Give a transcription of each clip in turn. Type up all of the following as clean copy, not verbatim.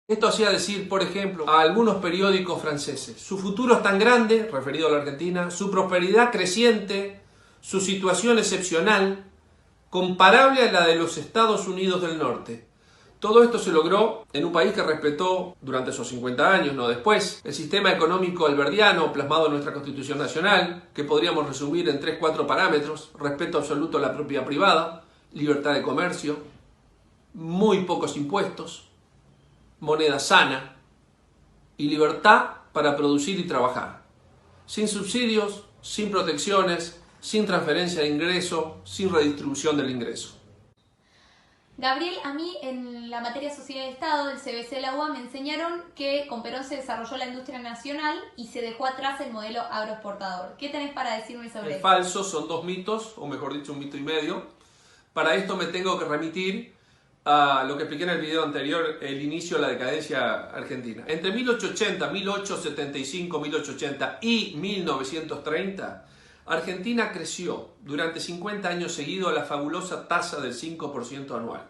Esto hacía decir, por ejemplo, a algunos periódicos franceses: su futuro es tan grande, referido a la Argentina, su prosperidad creciente, su situación excepcional, comparable a la de los Estados Unidos del Norte. Todo esto se logró en un país que respetó durante esos 50 años, no después, el sistema económico alberdiano plasmado en nuestra Constitución Nacional, que podríamos resumir en 3-4 parámetros: respeto absoluto a la propiedad privada, libertad de comercio, muy pocos impuestos, moneda sana y libertad para producir y trabajar, sin subsidios, sin protecciones, sin transferencia de ingreso, sin redistribución del ingreso. Gabriel, a mí en la materia Sociedad de Estado del CBC de la UBA me enseñaron que con Perón se desarrolló la industria nacional y se dejó atrás el modelo agroexportador. ¿Qué tenés para decirme sobre Es eso? falso, son dos mitos, o mejor dicho, un mito y medio. Para esto me tengo que remitir a lo que expliqué en el video anterior, el inicio de la decadencia argentina. Entre 1880, 1875, 1880 y 1930, Argentina creció durante 50 años seguidos a la fabulosa tasa del 5% anual,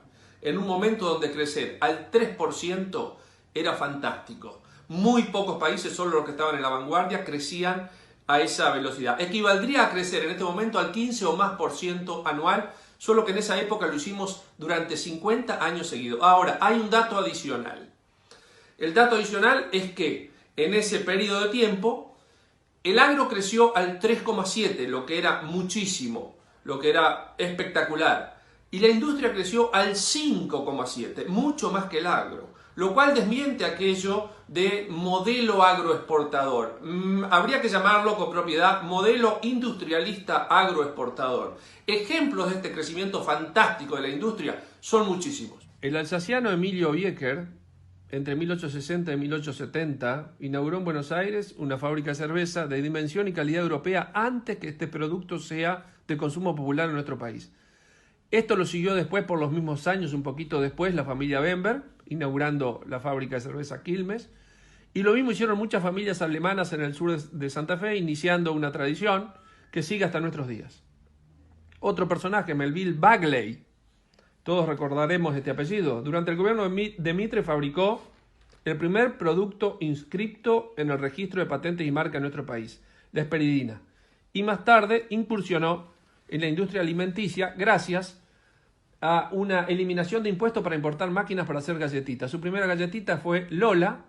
en un momento donde crecer al 3% era fantástico. Muy pocos países, solo los que estaban en la vanguardia, crecían a esa velocidad. Equivaldría a crecer en este momento al 15 o más por ciento anual, solo que en esa época lo hicimos durante 50 años seguidos. Ahora, hay un dato adicional. El dato adicional es que en ese periodo de tiempo el agro creció al 3,7, lo que era muchísimo, lo que era espectacular. Y la industria creció al 5,7, mucho más que el agro, lo cual desmiente aquello de modelo agroexportador. Habría que llamarlo con propiedad modelo industrialista agroexportador. Ejemplos de este crecimiento fantástico de la industria son muchísimos. El alsaciano Emilio Biecker, entre 1860 y 1870, inauguró en Buenos Aires una fábrica de cerveza de dimensión y calidad europea antes que este producto sea de consumo popular en nuestro país. Esto lo siguió después, por los mismos años, un poquito después, la familia Bember, inaugurando la fábrica de cerveza Quilmes. Y lo mismo hicieron muchas familias alemanas en el sur de Santa Fe, iniciando una tradición que sigue hasta nuestros días. Otro personaje, Melville Bagley, todos recordaremos este apellido. Durante el gobierno de Mitre fabricó el primer producto inscripto en el registro de patentes y marcas en nuestro país, la esperidina. Y más tarde incursionó en la industria alimenticia gracias a una eliminación de impuestos para importar máquinas para hacer galletitas. Su primera galletita fue Lola,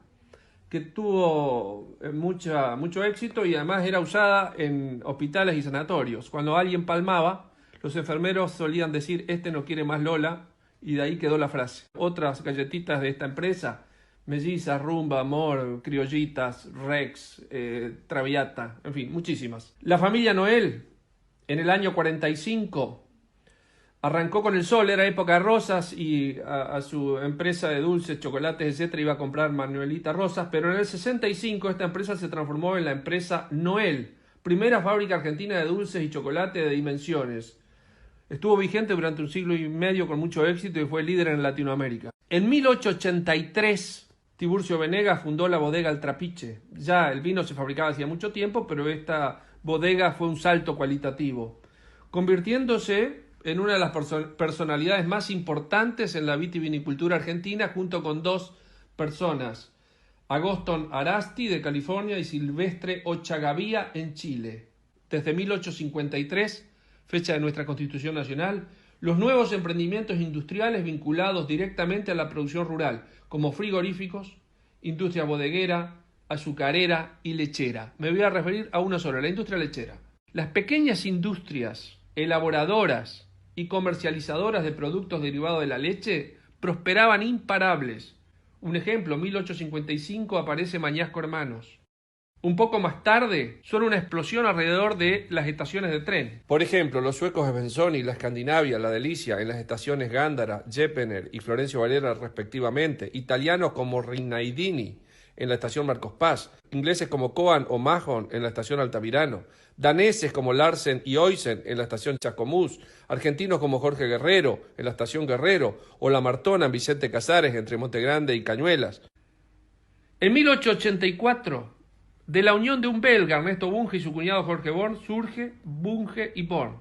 que tuvo mucho éxito y además era usada en hospitales y sanatorios. Cuando alguien palmaba, los enfermeros solían decir: este no quiere más Lola, y de ahí quedó la frase. Otras galletitas de esta empresa: Mellizas, Rumba, Amor, Criollitas, Rex, Traviata, en fin, muchísimas. La familia Noel, en el año 45, arrancó con el sol, era época de rosas, y a su empresa de dulces, chocolates, etc. iba a comprar Manuelita Rosas, pero en el 65 esta empresa se transformó en la empresa Noel, primera fábrica argentina de dulces y chocolate de dimensiones. Estuvo vigente durante un siglo y medio con mucho éxito y fue líder en Latinoamérica. En 1883, Tiburcio Venegas fundó la bodega El Trapiche. Ya el vino se fabricaba hacía mucho tiempo, pero esta bodega fue un salto cualitativo, convirtiéndose en una de las personalidades más importantes en la vitivinicultura argentina, junto con dos personas: Agoston Arasti de California y Silvestre Ochagavía en Chile. Desde 1853, fecha de nuestra Constitución Nacional, los nuevos emprendimientos industriales vinculados directamente a la producción rural, como frigoríficos, industria bodeguera, azucarera y lechera. Me voy a referir a una sola, la industria lechera. Las pequeñas industrias elaboradoras y comercializadoras de productos derivados de la leche prosperaban imparables. Un ejemplo: 1855 aparece Mañasco Hermanos. Un poco más tarde, son una explosión alrededor de las estaciones de tren. Por ejemplo, los suecos Svensson, la Escandinavia, la Delicia, en las estaciones Gándara, Jepener y Florencio Varela respectivamente. Italianos como Rinaldini en la estación Marcos Paz. Ingleses como Coan o Mahon en la estación Altamirano. Daneses como Larsen y Oysen en la estación Chascomús. Argentinos como Jorge Guerrero en la estación Guerrero. O La Martona en Vicente Casares entre Montegrande y Cañuelas. En 1884... de la unión de un belga, Ernesto Bunge, y su cuñado Jorge Born, surge Bunge y Born,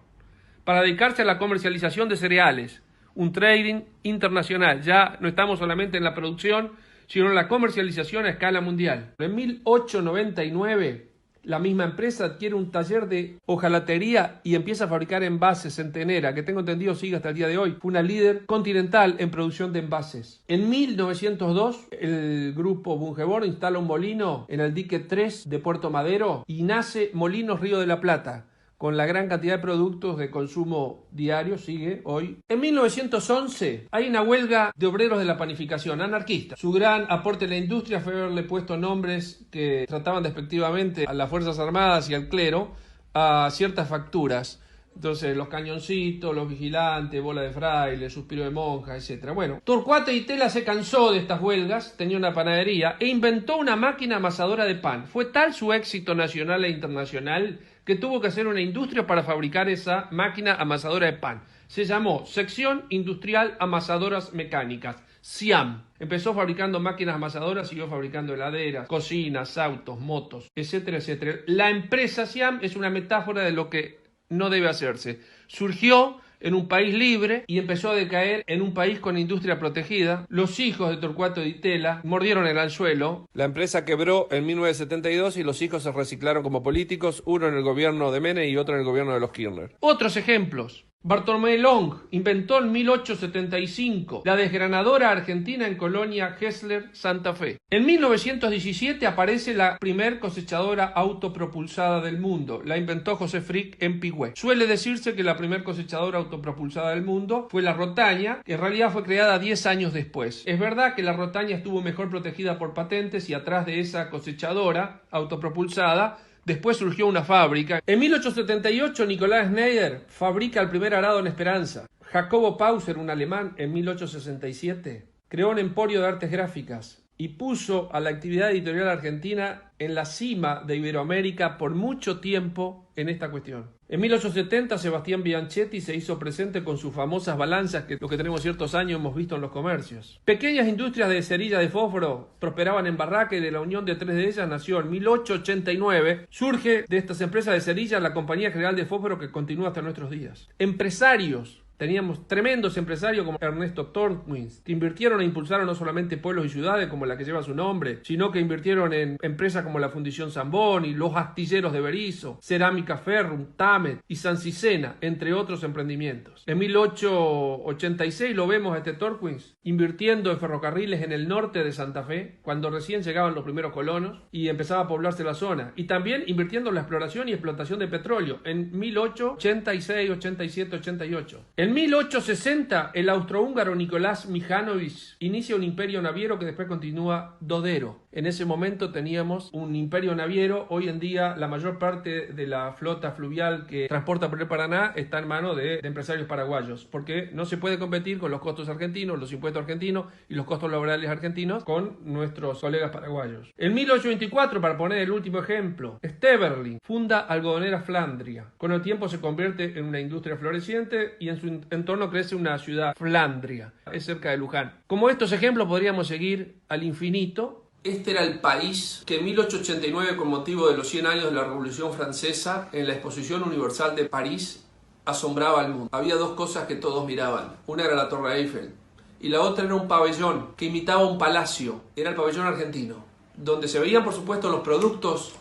para dedicarse a la comercialización de cereales, un trading internacional. Ya no estamos solamente en la producción, sino la comercialización a escala mundial. En 1899, la misma empresa adquiere un taller de hojalatería y empieza a fabricar envases en Tenera, que tengo entendido sigue hasta el día de hoy. Fue una líder continental en producción de envases. En 1902, el grupo Bungeborg instala un molino en el dique 3 de Puerto Madero y nace Molinos Río de la Plata, con la gran cantidad de productos de consumo diario, sigue hoy. En 1911 hay una huelga de obreros de la panificación, anarquista. Su gran aporte a la industria fue haberle puesto nombres que trataban despectivamente a las Fuerzas Armadas y al clero a ciertas facturas. Entonces, los cañoncitos, los vigilantes, bola de fraile, suspiro de monja, etc. Bueno, Torcuato Di Tella se cansó de estas huelgas, tenía una panadería e inventó una máquina amasadora de pan. Fue tal su éxito nacional e internacional que tuvo que hacer una industria para fabricar esa máquina amasadora de pan. Se llamó Sección Industrial Amasadoras Mecánicas, SIAM. Empezó fabricando máquinas amasadoras, siguió fabricando heladeras, cocinas, autos, motos, etcétera, etcétera. La empresa SIAM es una metáfora de lo que no debe hacerse. Surgió en un país libre y empezó a decaer en un país con industria protegida. Los hijos de Torcuato Di Tella mordieron el anzuelo. La empresa quebró en 1972 y los hijos se reciclaron como políticos, uno en el gobierno de Menem y otro en el gobierno de los Kirchner. Otros ejemplos. Bartolomé Long inventó en 1875 la desgranadora argentina en Colonia Hessler, Santa Fe. En 1917 aparece la primer cosechadora autopropulsada del mundo. La inventó José Frick en Pigüé. Suele decirse que la primer cosechadora autopropulsada del mundo fue la Rotaña, que en realidad fue creada 10 años después. Es verdad que la Rotaña estuvo mejor protegida por patentes y atrás de esa cosechadora autopropulsada después surgió una fábrica. En 1878 Nicolás Schneider fabrica el primer arado en Esperanza. Jacobo Pauser, un alemán, en 1867 creó un emporio de artes gráficas y puso a la actividad editorial argentina en la cima de Iberoamérica por mucho tiempo en esta cuestión. En 1870 Sebastián Bianchetti se hizo presente con sus famosas balanzas que los que tenemos ciertos años hemos visto en los comercios. Pequeñas industrias de cerilla de fósforo prosperaban en Barraca y de la unión de 3 de ellas nació en 1889. Surge de estas empresas de cerilla la Compañía General de Fósforo que continúa hasta nuestros días. Empresarios. Teníamos tremendos empresarios como Ernesto Torquins, que invirtieron e impulsaron no solamente pueblos y ciudades como la que lleva su nombre, sino que invirtieron en empresas como la Fundición Zamboni, los astilleros de Berisso, Cerámica Ferrum, Tamet y San Cicena, entre otros emprendimientos. En 1886 lo vemos a este Torquins invirtiendo en ferrocarriles en el norte de Santa Fe, cuando recién llegaban los primeros colonos y empezaba a poblarse la zona, y también invirtiendo en la exploración y explotación de petróleo en 1886, 87, 88. En 1860, el austrohúngaro Nicolás Mijánovich inicia un imperio naviero que después continúa Dodero. En ese momento teníamos un imperio naviero. Hoy en día la mayor parte de la flota fluvial que transporta por el Paraná está en manos de empresarios paraguayos, porque no se puede competir con los costos argentinos, los impuestos argentinos y los costos laborales argentinos con nuestros colegas paraguayos. En 1824, para poner el último ejemplo, Steverling funda Algodonera Flandria. Con el tiempo se convierte en una industria floreciente y en su entorno crece una ciudad, Flandria, es cerca de Luján. Como estos ejemplos podríamos seguir al infinito. Este era el país que en 1889, con motivo de los 100 años de la Revolución Francesa, en la Exposición Universal de París, asombraba al mundo. Había dos cosas que todos miraban. Una era la Torre Eiffel y la otra era un pabellón que imitaba un palacio. Era el pabellón argentino, donde se veían, por supuesto, los productos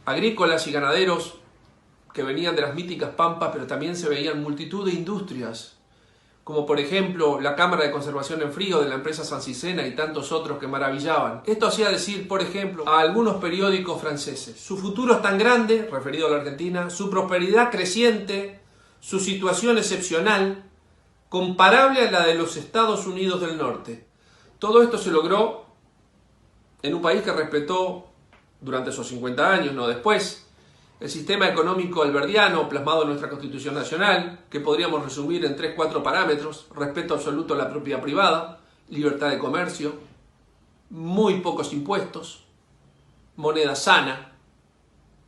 agrícolas y ganaderos que venían de las míticas pampas, pero también se veían multitud de industrias, como por ejemplo la cámara de conservación en frío de la empresa San Cicena y tantos otros que maravillaban. Esto hacía decir, por ejemplo, a algunos periódicos franceses: su futuro es tan grande, referido a la Argentina, su prosperidad creciente, su situación excepcional, comparable a la de los Estados Unidos del Norte. Todo esto se logró en un país que respetó durante esos 50 años, no después, el sistema económico alberdiano plasmado en nuestra Constitución Nacional, que podríamos resumir en 3-4 parámetros: respeto absoluto a la propiedad privada, libertad de comercio, muy pocos impuestos, moneda sana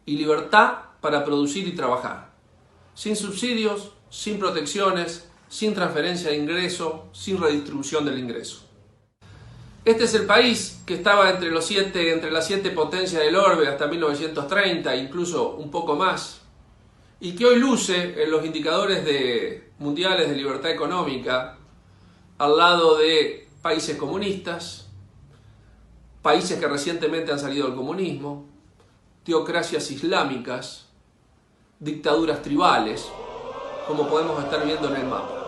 y libertad para producir y trabajar, sin subsidios, sin protecciones, sin transferencia de ingreso, sin redistribución del ingreso. Este es el país que estaba entre las 7 potencias del orbe hasta 1930, incluso un poco más, y que hoy luce en los indicadores mundiales de libertad económica al lado de países comunistas, países que recientemente han salido del comunismo, teocracias islámicas, dictaduras tribales, como podemos estar viendo en el mapa.